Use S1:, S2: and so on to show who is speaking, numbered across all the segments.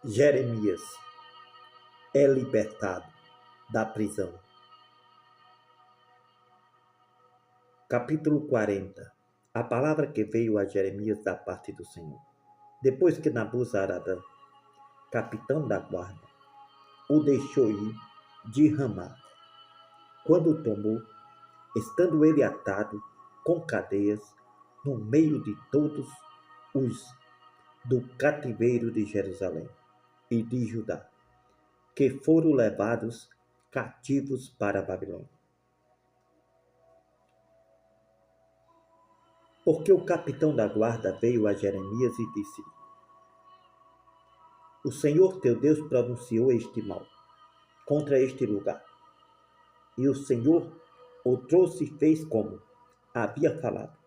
S1: Jeremias é libertado da prisão. Capítulo 40. A palavra que veio a Jeremias da parte do Senhor. Depois que Nabuzaradã, capitão da guarda, o deixou ir de Ramá, quando o tomou, estando ele atado com cadeias no meio de todos os do cativeiro de Jerusalém e de Judá, que foram levados cativos para a Babilônia. Porque o capitão da guarda veio a Jeremias e disse: O Senhor teu Deus pronunciou este mal contra este lugar. E o Senhor o trouxe e fez como havia falado,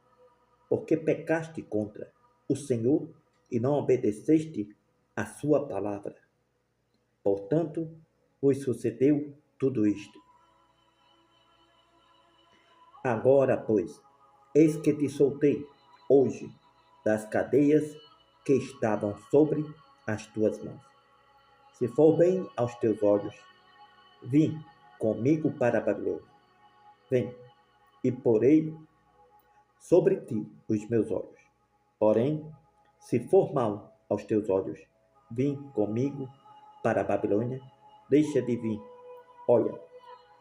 S1: porque pecaste contra o Senhor e não obedeceste a sua palavra. Portanto, vos sucedeu tudo isto. Agora, pois, eis que te soltei hoje das cadeias que estavam sobre as tuas mãos. Se for bem aos teus olhos, vim comigo para a Babilônia. Vem, e porei sobre ti os meus olhos. Porém, se for mal aos teus olhos, vim comigo para a Babilônia. Deixa de vir. Olha,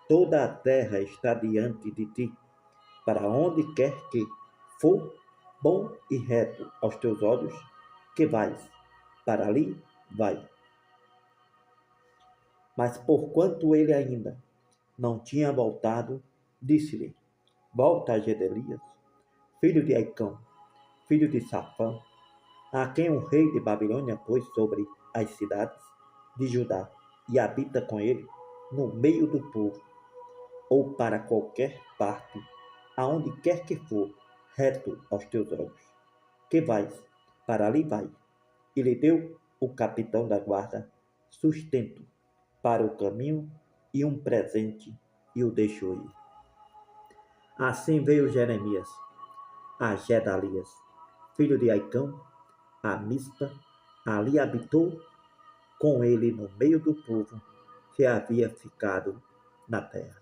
S1: toda a terra está diante de ti. Para onde quer que for bom e reto aos teus olhos, que vais, para ali vai. Mas porquanto ele ainda não tinha voltado, disse-lhe: Volta a Gedalias, filho de Aicão, filho de Safã, a quem o rei de Babilônia pôs sobre as cidades de Judá, e habita com ele no meio do povo, ou para qualquer parte, aonde quer que for, reto aos teus olhos, que vais, para ali vai. E lhe deu o capitão da guarda sustento para o caminho e um presente, e o deixou ir. Assim veio Jeremias a Gedalias, filho de Aicão, a Mispa, ali habitou com ele no meio do povo que havia ficado na terra.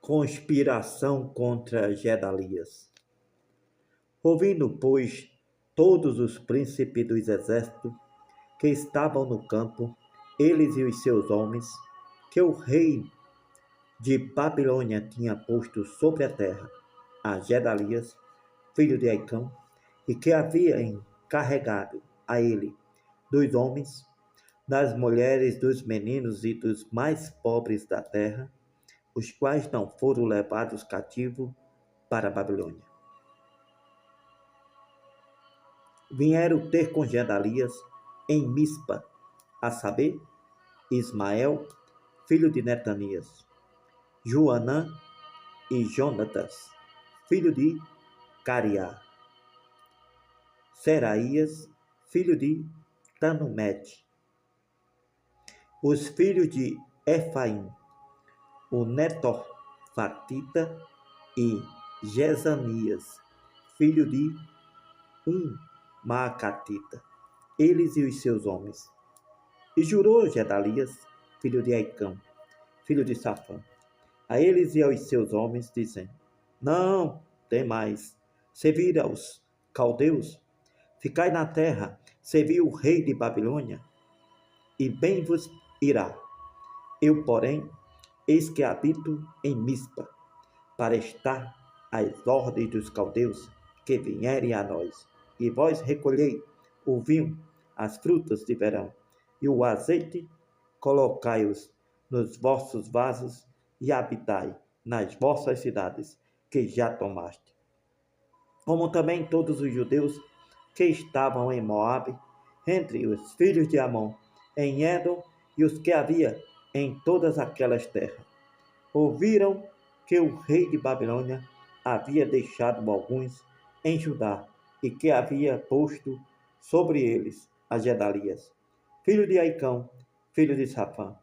S1: Conspiração contra Gedalias. Ouvindo, pois, todos os príncipes dos exércitos que estavam no campo, eles e os seus homens, que o rei de Babilônia tinha posto sobre a terra, a Gedalias, filho de Aicão, e que havia encarregado a ele dos homens, das mulheres, dos meninos e dos mais pobres da terra, os quais não foram levados cativos para a Babilônia. Vieram ter com Gedalias em Mispa, a saber, Ismael, filho de Netanias, Joanã e Jonatas, filho de Cariá, Seraías, filho de Tanumete, os filhos de Efaim, o Netofatita e Jezanias, filho de Maacatita, eles e os seus homens. E jurou Gedalias, filho de Aicão, filho de Safã, a eles e aos seus homens, dizendo: Não temais servir aos caldeus, ficai na terra, servi o rei de Babilônia, e bem vos irá. Eu, porém, eis que habito em Mispa, para estar às ordens dos caldeus que vierem a nós. E vós recolhei o vinho, as frutas de verão, e o azeite, colocai-os nos vossos vasos, e habitai nas vossas cidades, que já tomaste. Como também todos os judeus que estavam em Moabe, entre os filhos de Amon, em Edom, e os que havia em todas aquelas terras, ouviram que o rei de Babilônia havia deixado alguns em Judá, e que havia posto sobre eles a Gedalias, filho de Aicão, filho de Safã,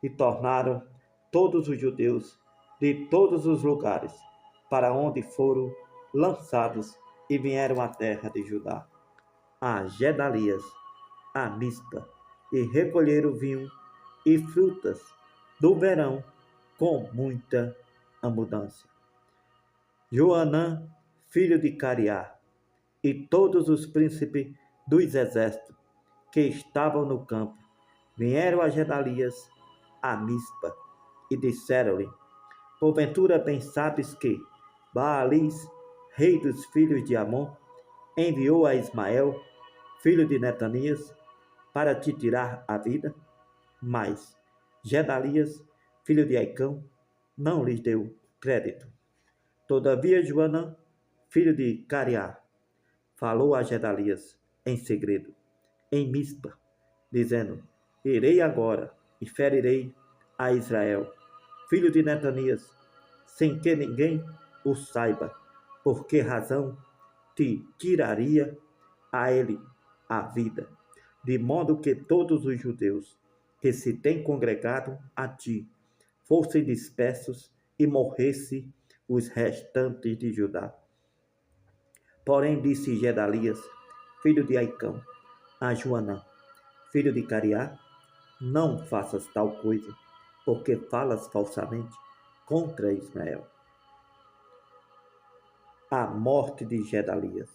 S1: e tornaram todos os judeus de todos os lugares para onde foram lançados e vieram à terra de Judá. a Gedalias, a Mispa, e recolheram vinho e frutas do verão com muita abundância. Joanã, filho de Cariá, e todos os príncipes dos exércitos que estavam no campo vieram a Gedalias, a Mispa, e disseram-lhe: porventura bem sabes que Baalis, rei dos filhos de Amon, enviou a Ismael, filho de Netanias, para te tirar a vida? Mas Gedalias, filho de Aicão, não lhes deu crédito. Todavia Joanã, filho de Cariá, falou a Gedalias em segredo, em Mispa, dizendo: irei agora e ferirei a Israel, filho de Netanias, sem que ninguém o saiba, por que razão te tiraria a ele a vida, de modo que todos os judeus que se têm congregado a ti fossem dispersos e morresse os restantes de Judá. Porém disse Gedalias, filho de Aicão, a Joanã, filho de Cariá: não faças tal coisa, porque falas falsamente contra Israel. A morte de Gedalias.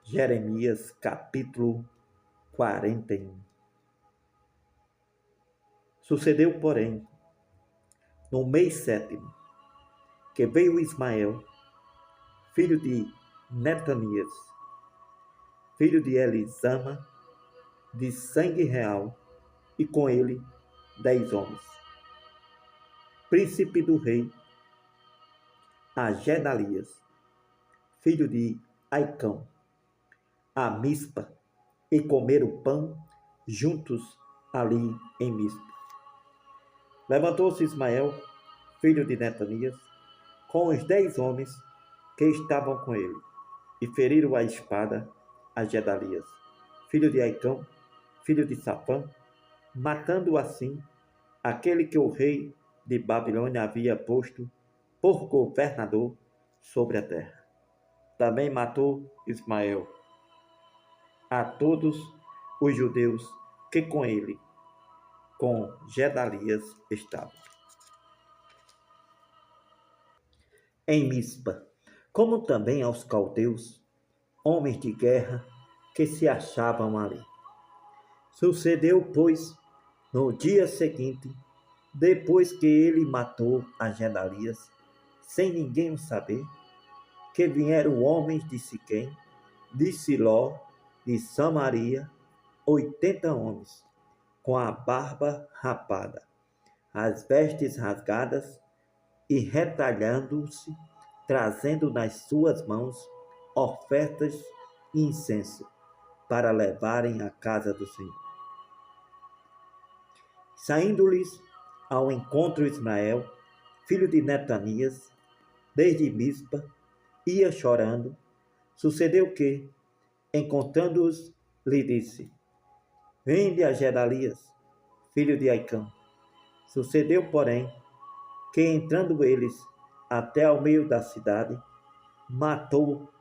S1: Jeremias capítulo 41. Sucedeu, porém, no mês 7º, que veio Ismael, filho de Netanias, filho de Elisama, de sangue real, e com ele 10 homens, príncipe do rei, a Gedalias, filho de Aicão, a Mispa, e comeram pão juntos ali em Mispa. Levantou-se Ismael, filho de Netanias, com os 10 homens que estavam com ele, e feriram a espada a Gedalias, filho de Aicão, filho de Safã, matando assim aquele que o rei de Babilônia havia posto por governador sobre a terra. Também matou Ismael a todos os judeus que com ele, com Gedalias, estavam. Em Mispa, como também aos caldeus, homens de guerra que se achavam ali. Sucedeu, pois, no dia seguinte, depois que ele matou a Gedalias, sem ninguém o saber, que vieram homens de Siquém, de Siló, de Samaria, 80 homens, com a barba rapada, as vestes rasgadas e retalhando-se, trazendo nas suas mãos ofertas e incenso para levarem à casa do Senhor. Saindo-lhes ao encontro Ismael, filho de Netanias, desde Mispa, ia chorando. Sucedeu que, encontrando-os, lhe disse: vinde a Gedalias, filho de Aicão. Sucedeu, porém, que entrando eles até ao meio da cidade, matou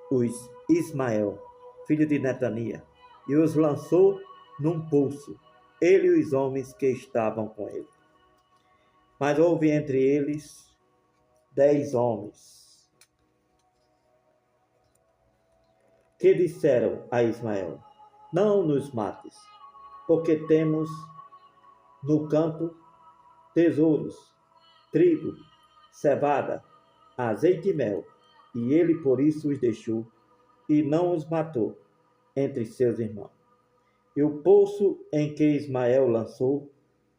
S1: os Ismael, filho de Netania, e os lançou num poço, ele e os homens que estavam com ele. Mas houve entre eles 10 homens que disseram a Ismael: não nos mates, porque temos no campo tesouros, trigo, cevada, azeite e mel. E ele por isso os deixou e não os matou entre seus irmãos. E o poço em que Ismael lançou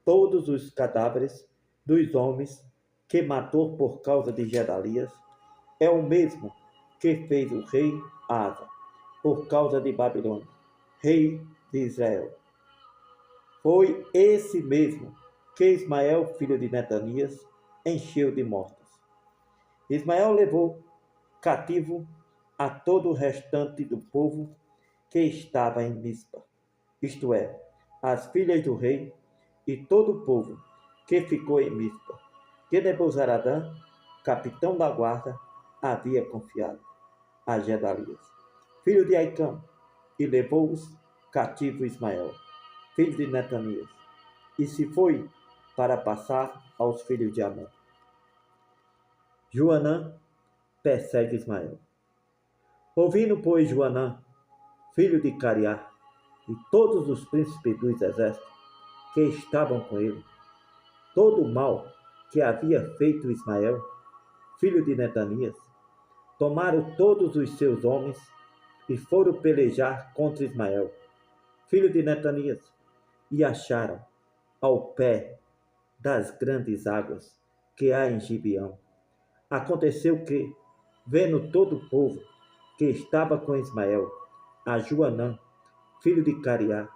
S1: todos os cadáveres dos homens que matou por causa de Gedalias é o mesmo que fez o rei Asa por causa de Babilônia, rei de Israel. Foi esse mesmo que Ismael, filho de Netanias, encheu de mortos. Ismael levou cativo a todo o restante do povo que estava em Mispa, isto é, as filhas do rei e todo o povo que ficou em Mispa, que Nebuzaradã, capitão da guarda, havia confiado a Gedalias, filho de Aicão, e levou-os cativo Ismael, filho de Netanias, e se foi para passar aos filhos de Amon. Joanã persegue Ismael. Ouvindo, pois, Joanã, filho de Cariá, e todos os príncipes dos exércitos que estavam com ele, todo o mal que havia feito Ismael, filho de Netanias, tomaram todos os seus homens e foram pelejar contra Ismael, filho de Netanias, e acharam ao pé das grandes águas que há em Gibeão. Aconteceu que, vendo todo o povo que estava com Ismael, a Joanã, filho de Cariá,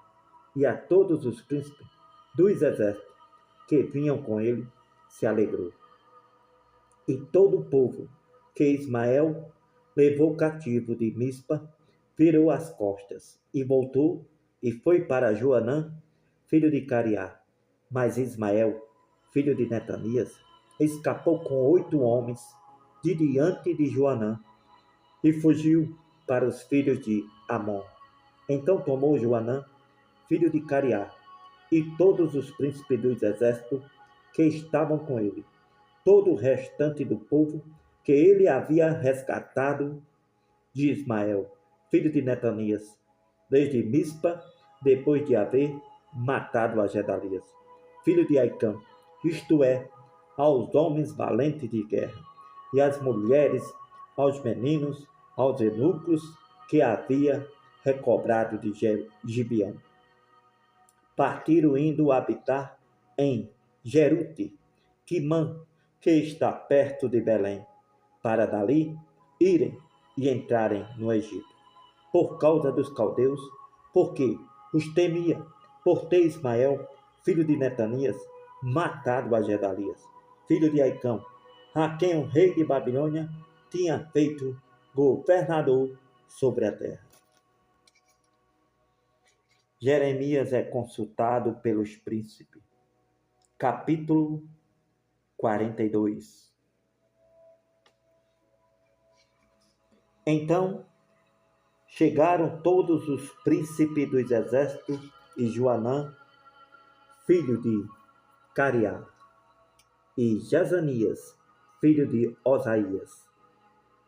S1: e a todos os príncipes dos exércitos que vinham com ele, se alegrou. E todo o povo que Ismael levou cativo de Mispa virou as costas e voltou e foi para Joanã, filho de Cariá. Mas Ismael, filho de Netanias, escapou com 8 homens de diante de Joanã e fugiu para os filhos de Amon. Então tomou Joanã, filho de Cariá, e todos os príncipes dos exércitos que estavam com ele, todo o restante do povo que ele havia resgatado de Ismael, filho de Netanias, desde Mispa, depois de haver matado a Gedalias, filho de Aicam, isto é, aos homens valentes de guerra, e às mulheres, aos meninos, aos eunucos que havia recobrado de Gibeão. Partiram indo habitar em Jerute, Quimã, que está perto de Belém, para dali irem e entrarem no Egito, por causa dos caldeus, porque os temia, por ter Ismael, filho de Netanias, matado a Gedalias, filho de Aicão, a quem o rei de Babilônia tinha feito governador sobre a terra. Jeremias é consultado pelos príncipes. Capítulo 42. Então chegaram todos os príncipes dos exércitos e Joanã, filho de Cariá, e Jazanias, filho de Osaías,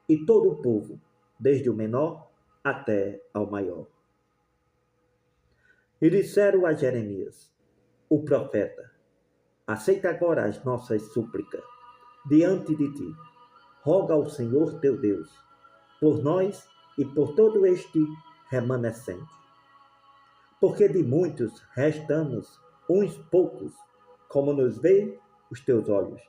S1: e todo o povo, desde o menor até ao maior. E disseram a Jeremias, o profeta: aceita agora as nossas súplicas diante de ti. Roga ao Senhor teu Deus, por nós e por todo este remanescente. Porque de muitos restamos uns poucos, como nos vê os teus olhos.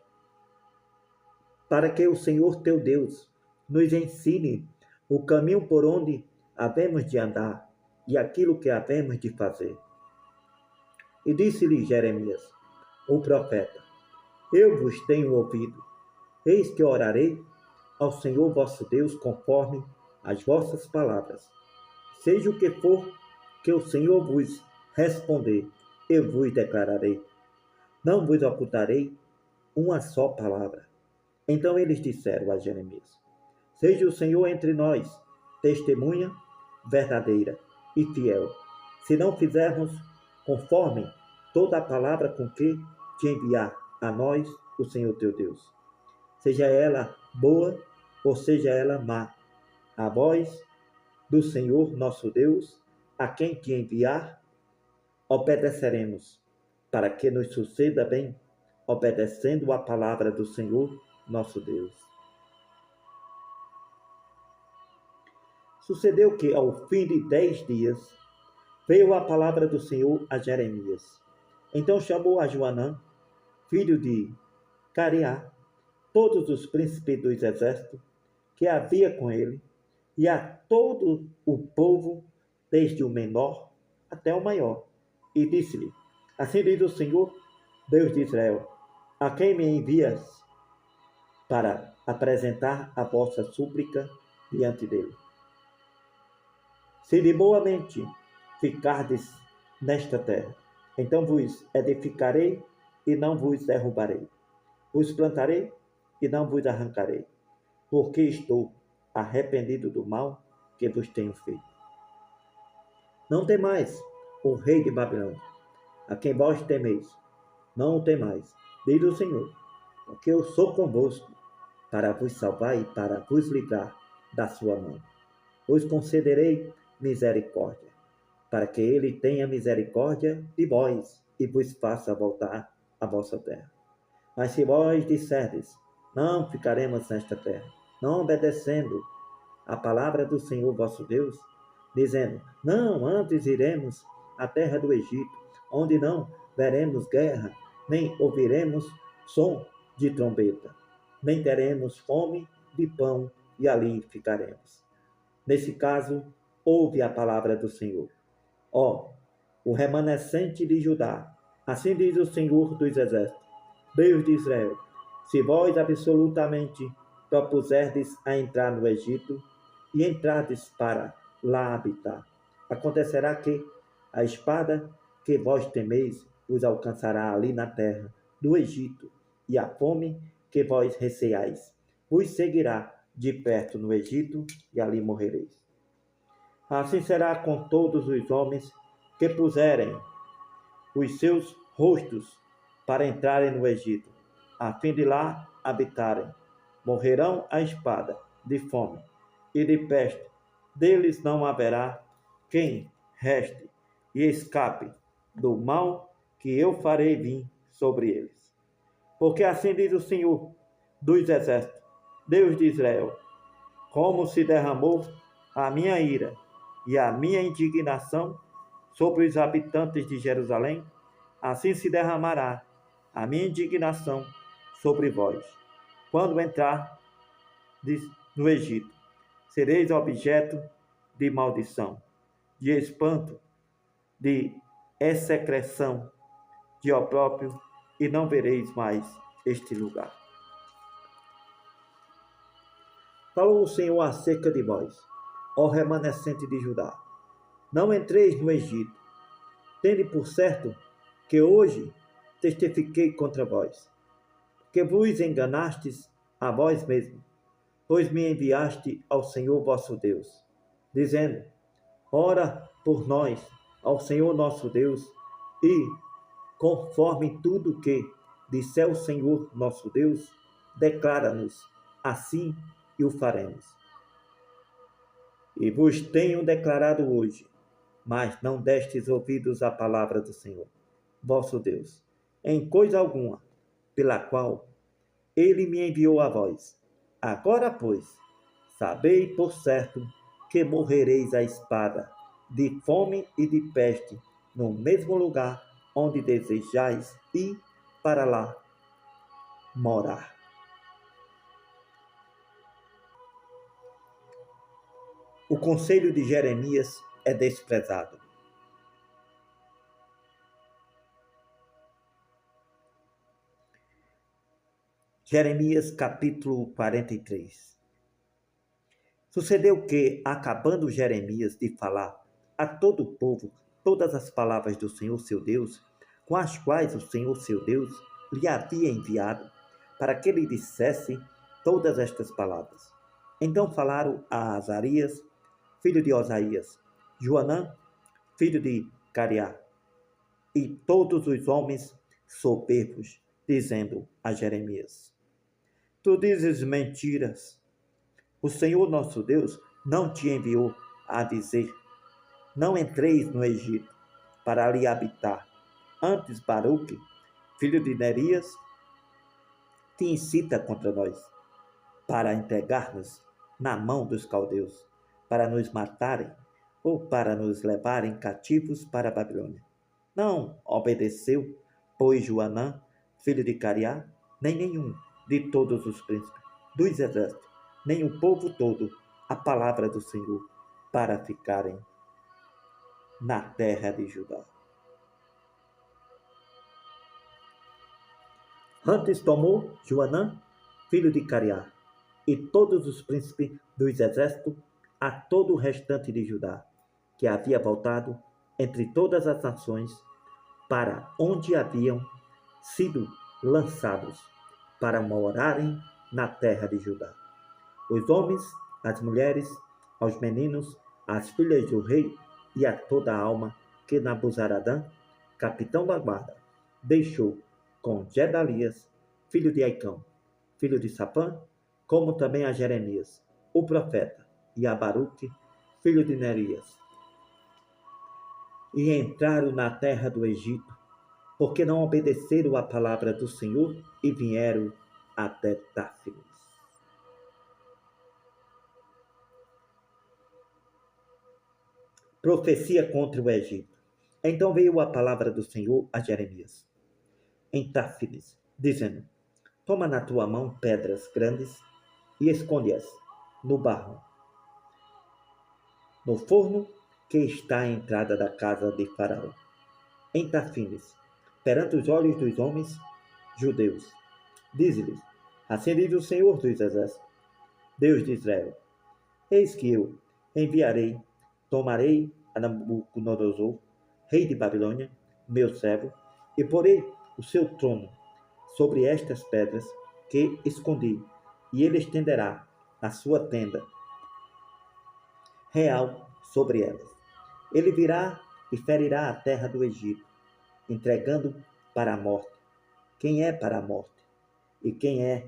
S1: Para que o Senhor teu Deus nos ensine o caminho por onde havemos de andar e aquilo que havemos de fazer. E disse-lhe Jeremias, o profeta: eu vos tenho ouvido. Eis que orarei ao Senhor vosso Deus conforme as vossas palavras. Seja o que for que o Senhor vos responder, eu vos declararei. Não vos ocultarei uma só palavra. Então eles disseram a Jeremias: seja o Senhor entre nós testemunha verdadeira e fiel, se não fizermos conforme toda a palavra com que te enviar a nós o Senhor teu Deus. Seja ela boa ou seja ela má, a voz do Senhor nosso Deus, a quem te enviar, obedeceremos, para que nos suceda bem, obedecendo a palavra do Senhor nosso Deus. Sucedeu que, ao fim de 10 dias, veio a palavra do Senhor a Jeremias. Então chamou a Joanã, filho de Cariá, todos os príncipes dos exércitos que havia com ele, e a todo o povo, desde o menor até o maior, e disse-lhe: assim diz o Senhor, Deus de Israel, a quem me envias para apresentar a vossa súplica diante dele. Se de boamente ficardes nesta terra, então vos edificarei e não vos derrubarei. Vos plantarei e não vos arrancarei, porque estou arrependido do mal que vos tenho feito. Não temais o rei de Babilônia, a quem vós temeis. Não o temais, diz o Senhor, porque eu sou convosco para vos salvar e para vos livrar da sua mão. Vos concederei misericórdia, para que ele tenha misericórdia de vós e vos faça voltar à vossa terra. Mas se vós disserdes, não ficaremos nesta terra, não obedecendo a palavra do Senhor vosso Deus, dizendo, não, antes iremos à terra do Egito, onde não veremos guerra, nem ouviremos som de trombeta, nem teremos fome de pão, e ali ficaremos. Nesse caso, ouve a palavra do Senhor. Ó, o remanescente de Judá, assim diz o Senhor dos Exércitos, Deus de Israel, se vós absolutamente propuserdes a entrar no Egito e entrardes para lá habitar, acontecerá que a espada que vós temeis vos alcançará ali na terra do Egito, e a fome que vós receais vos seguirá de perto no Egito, e ali morrereis. Assim será com todos os homens que puserem os seus rostos para entrarem no Egito, a fim de lá habitarem. Morrerão a espada, de fome e de peste. Deles não haverá quem reste e escape do mal que eu farei vir sobre eles. Porque assim diz o Senhor dos Exércitos, Deus de Israel, como se derramou a minha ira e a minha indignação sobre os habitantes de Jerusalém, assim se derramará a minha indignação sobre vós. Quando entrar no Egito, sereis objeto de maldição, de espanto, de execração, de opróbrio, e não vereis mais este lugar. Falou o Senhor acerca de vós, ó remanescente de Judá. Não entreis no Egito, tende por certo que hoje testifiquei contra vós, que vos enganastes a vós mesmos, pois me enviaste ao Senhor vosso Deus, dizendo, ora por nós ao Senhor nosso Deus, e, conforme tudo que disser o Senhor nosso Deus, declara-nos assim e o faremos. E vos tenho declarado hoje, mas não destes ouvidos à palavra do Senhor, vosso Deus, em coisa alguma, pela qual ele me enviou a vós. Agora, pois, sabei por certo que morrereis à espada, de fome e de peste, no mesmo lugar onde desejais ir para lá morar. O conselho de Jeremias é desprezado. Jeremias capítulo 43. Sucedeu que, acabando Jeremias de falar a todo o povo todas as palavras do Senhor seu Deus, com as quais o Senhor seu Deus lhe havia enviado, para que lhe dissesse todas estas palavras. Então falaram a Azarias, filho de Osaías, Joanã, filho de Cariá, e todos os homens soberbos, dizendo a Jeremias, tu dizes mentiras. O Senhor nosso Deus não te enviou a dizer, não entreis no Egito para ali habitar. Antes Baruque, filho de Nerias, te incita contra nós, para entregar-nos na mão dos caldeus, para nos matarem ou para nos levarem cativos para a Babilônia. Não obedeceu, pois Joanã, filho de Cariá, nem nenhum de todos os príncipes dos exércitos, nem o povo todo, a palavra do Senhor, para ficarem na terra de Judá. Antes tomou Joanã, filho de Cariá, e todos os príncipes dos exércitos, a todo o restante de Judá, que havia voltado entre todas as nações, para onde haviam sido lançados, para morarem na terra de Judá. Os homens, as mulheres, aos meninos, as filhas do rei, e a toda a alma que Nabuzaradã, capitão da guarda, deixou com Gedalias, filho de Aicão, filho de Safã, como também a Jeremias, o profeta, e a Baruque, filho de Nerias. E entraram na terra do Egito, porque não obedeceram à palavra do Senhor e vieram até Táfilis. Profecia contra o Egito. Então veio a palavra do Senhor a Jeremias, em Táfilis, dizendo: Toma na tua mão pedras grandes e esconde-as no barro, no forno que está à entrada da casa de Faraó, em Táfilis, perante os olhos dos homens judeus. Diz-lhes: Assim diz o Senhor dos Exércitos, Deus de Israel: Eis que eu tomarei a Nabucodonosor, rei de Babilônia, meu servo, e porei o seu trono sobre estas pedras que escondi, e ele estenderá a sua tenda real sobre elas. Ele virá e ferirá a terra do Egito, entregando para a morte quem é para a morte, e quem é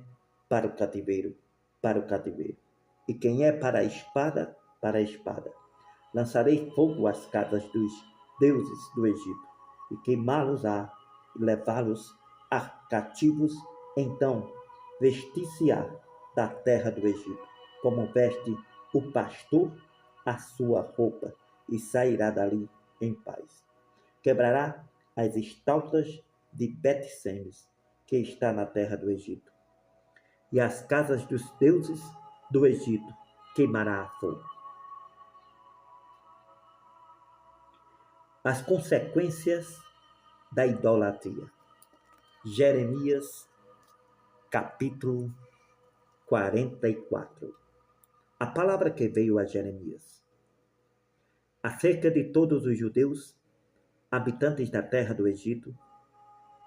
S1: para o cativeiro, e quem é para a espada. Lançarei fogo às casas dos deuses do Egito, e queimá-los-á, e levá-los a cativos. Então vestir-se-á da terra do Egito, como veste o pastor a sua roupa, e sairá dali em paz. Quebrará as estátuas de Bet-Semes, que está na terra do Egito, e as casas dos deuses do Egito queimará a fogo. As consequências da idolatria. Jeremias, capítulo 44. A palavra que veio a Jeremias acerca de todos os judeus, habitantes da terra do Egito,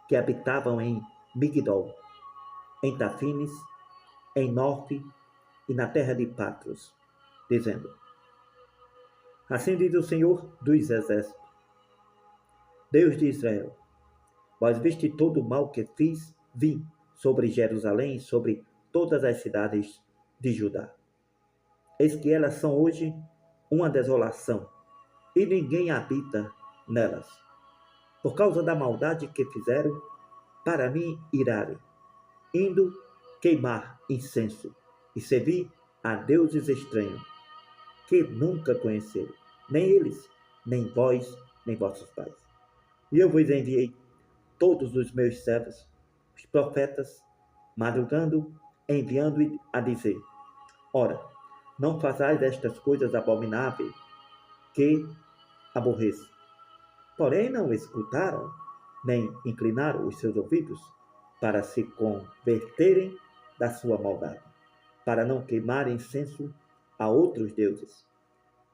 S1: que habitavam em Migdol, em Tafines, em Norte e na terra de Patros, dizendo: Assim diz o Senhor dos Exércitos, Deus de Israel: Vós viste todo o mal que vim sobre Jerusalém e sobre todas as cidades de Judá. Eis que elas são hoje uma desolação, e ninguém habita nelas, por causa da maldade que fizeram para me irarem, indo queimar incenso e servir a deuses estranhos, que nunca conheceram, nem eles, nem vós, nem vossos pais. E eu vos enviei todos os meus servos, os profetas, madrugando, enviando a dizer: Ora, não façais estas coisas abomináveis que aborreço. Porém não escutaram, nem inclinaram os seus ouvidos para se converterem da sua maldade, para não queimarem incenso a outros deuses.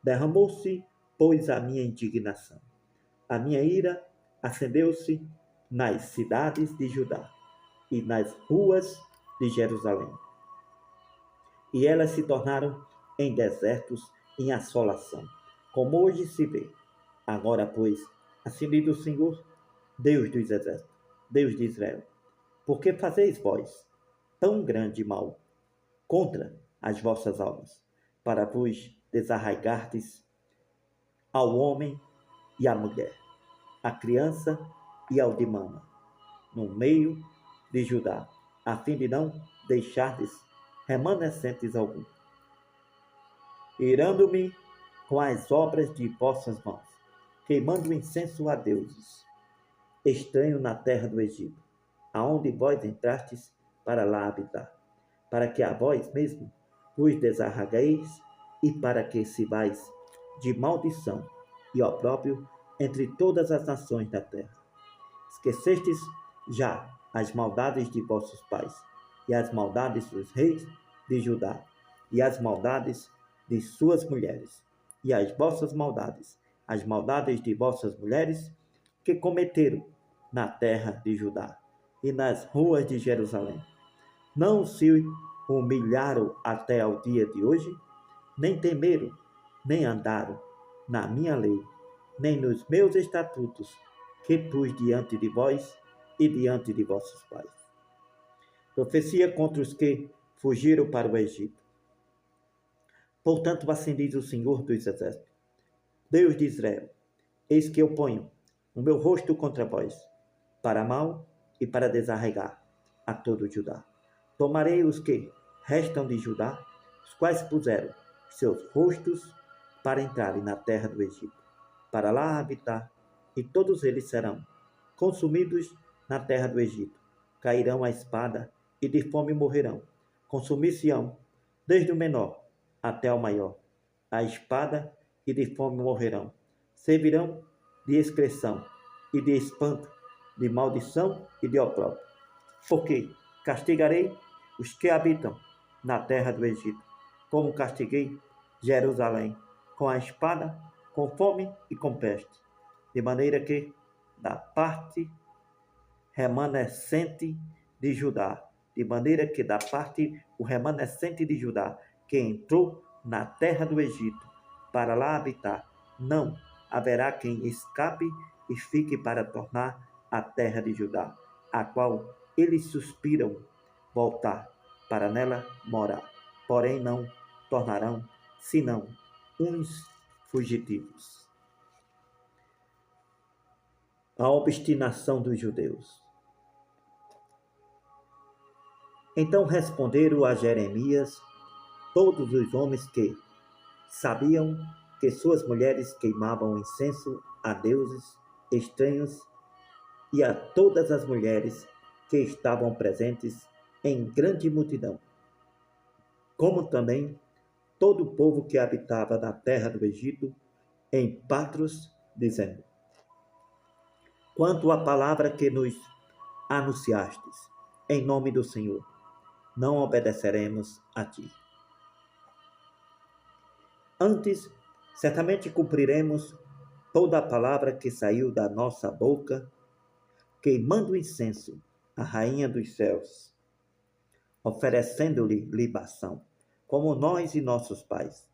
S1: Derramou-se, pois, a minha indignação. A minha ira acendeu-se nas cidades de Judá e nas ruas de Jerusalém. E elas se tornaram em desertos, em assolação, como hoje se vê. Agora, pois, assim diz o Senhor, Deus dos Exércitos, Deus de Israel: Por que fazeis vós tão grande mal contra as vossas almas, para vos desarraigardes ao homem e à mulher, à criança e ao de mama, no meio de Judá, a fim de não deixardes remanescentes algum, irando-me com as obras de vossas mãos, queimando incenso a deuses estranho na terra do Egito, aonde vós entrastes para lá habitar, para que a vós mesmo vos desarragueis e para que sirvais de maldição e opróbrio entre todas as nações da terra. Esquecestes já as maldades de vossos pais, e as maldades dos reis de Judá, e as maldades de suas mulheres, e as vossas maldades, as maldades de vossas mulheres, que cometeram na terra de Judá e nas ruas de Jerusalém. Não se humilharam até ao dia de hoje, nem temeram, nem andaram na minha lei, nem nos meus estatutos, que pus diante de vós e diante de vossos pais. Profecia contra os que fugiram para o Egito. Portanto, assim diz o Senhor dos Exércitos, Deus de Israel, eis que eu ponho o meu rosto contra vós, para mal e para desarraigar a todo Judá. Tomarei os que restam de Judá, os quais puseram seus rostos para entrarem na terra do Egito, para lá habitar, e todos eles serão consumidos na terra do Egito. Cairão a espada e de fome morrerão. Consumir-se-ão, desde o menor até o maior, a espada e de fome morrerão. Servirão de excreção e de espanto, de maldição e de opróbrio. Porque castigarei os que habitam na terra do Egito, como castiguei Jerusalém, com a espada, com fome e com peste, de maneira que, da parte remanescente de Judá, o remanescente de Judá, que entrou na terra do Egito, para lá habitar, não haverá quem escape e fique para tornar a terra de Judá, a qual eles suspiram voltar, para nela morar. Porém não tornarão, senão uns fugitivos. A obstinação dos judeus. Então responderam a Jeremias todos os homens que sabiam que suas mulheres queimavam incenso a deuses estranhos e a todas as mulheres que estavam presentes em grande multidão, como também todo o povo que habitava na terra do Egito, em Patros, dizendo: Quanto à palavra que nos anunciastes, em nome do Senhor, não obedeceremos a ti. Antes, certamente cumpriremos toda a palavra que saiu da nossa boca, queimando incenso à Rainha dos Céus, oferecendo-lhe libação, como nós e nossos pais,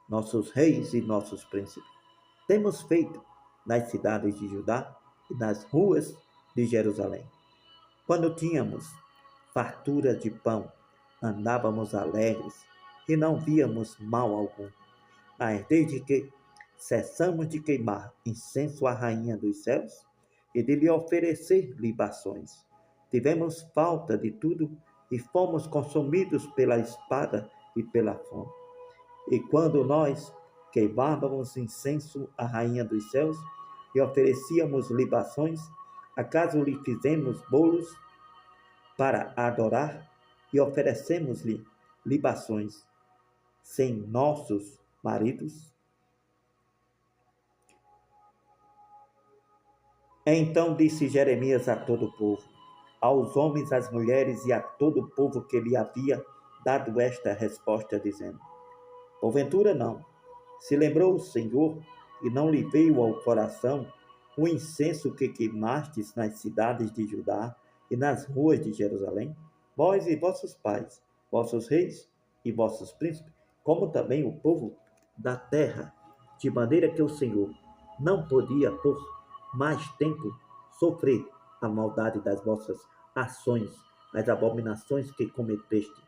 S1: nossos reis e nossos príncipes, temos feito nas cidades de Judá e nas ruas de Jerusalém. Quando tínhamos fartura de pão, andávamos alegres e não víamos mal algum. Mas desde que cessamos de queimar incenso à Rainha dos Céus e de lhe oferecer libações, tivemos falta de tudo e fomos consumidos pela espada e pela fome. E quando nós queimávamos incenso à Rainha dos Céus e oferecíamos libações, acaso lhe fizemos bolos para adorar e oferecemos-lhe libações sem nossos maridos? Então disse Jeremias a todo o povo, aos homens, às mulheres e a todo o povo que lhe havia dado esta resposta, dizendo: Porventura não, se lembrou o Senhor e não lhe veio ao coração o incenso que queimastes nas cidades de Judá e nas ruas de Jerusalém? Vós e vossos pais, vossos reis e vossos príncipes, como também o povo da terra, de maneira que o Senhor não podia por mais tempo sofrer a maldade das vossas ações, as abominações que cometeste.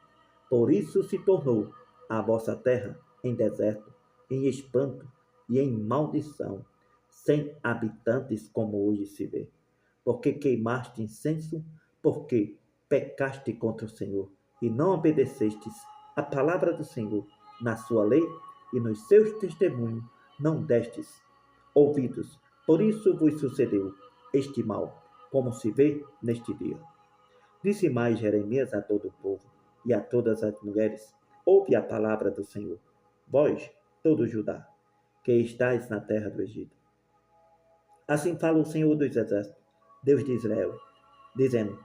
S1: Por isso se tornou a vossa terra em deserto, em espanto e em maldição, sem habitantes como hoje se vê. Porque queimaste incenso, porque pecaste contra o Senhor e não obedecestes a palavra do Senhor na sua lei e nos seus testemunhos não destes ouvidos. Por isso vos sucedeu este mal, como se vê neste dia. Disse mais Jeremias a todo o povo e a todas as mulheres: ouve a palavra do Senhor, vós, todo Judá, que estáis na terra do Egito. Assim fala o Senhor dos Exércitos, Deus de Israel, dizendo: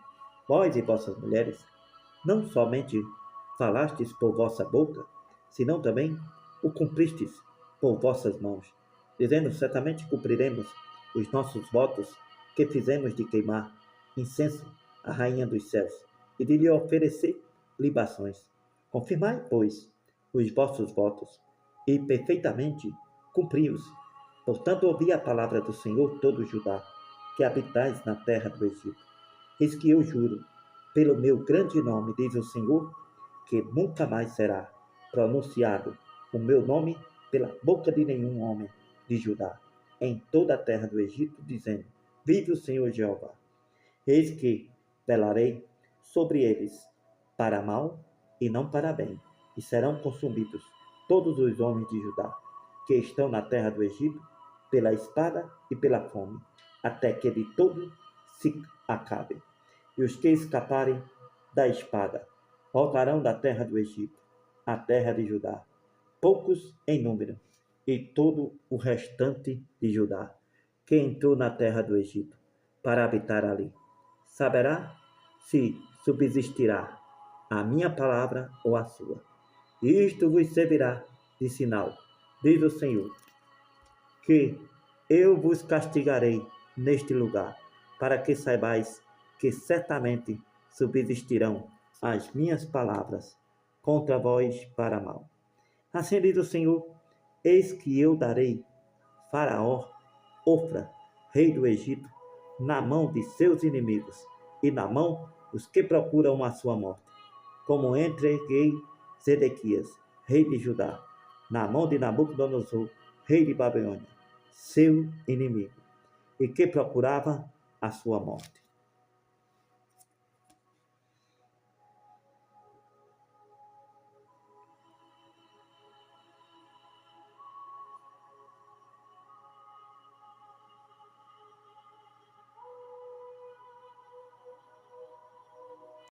S1: vós e vossas mulheres, não somente falastes por vossa boca, senão também o cumpristes por vossas mãos, dizendo: certamente cumpriremos os nossos votos que fizemos de queimar incenso à Rainha dos Céus e de lhe oferecer libações. Confirmai, pois, os vossos votos e perfeitamente cumpri-os. Portanto, ouvi a palavra do Senhor, todo Judá, que habitais na terra do Egito. Eis que eu juro, pelo meu grande nome, diz o Senhor, que nunca mais será pronunciado o meu nome pela boca de nenhum homem de Judá, em toda a terra do Egito, dizendo: Vive o Senhor Jeová. Eis que velarei sobre eles para mal e não para bem, e serão consumidos todos os homens de Judá que estão na terra do Egito pela espada e pela fome, até que de todo se acabe. E os que escaparem da espada voltarão da terra do Egito, à terra de Judá, poucos em número, e todo o restante de Judá, que entrou na terra do Egito, para habitar ali, saberá se subsistirá a minha palavra ou a sua. Isto vos servirá de sinal, diz o Senhor, que eu vos castigarei neste lugar, para que saibais que certamente subsistirão as minhas palavras contra vós para mal. Assim diz o Senhor: eis que eu darei Faraó, Ofra, rei do Egito, na mão de seus inimigos e na mão dos que procuram a sua morte, como entreguei Zedequias, rei de Judá, na mão de Nabucodonosor, rei de Babilônia, seu inimigo, e que procurava a sua morte.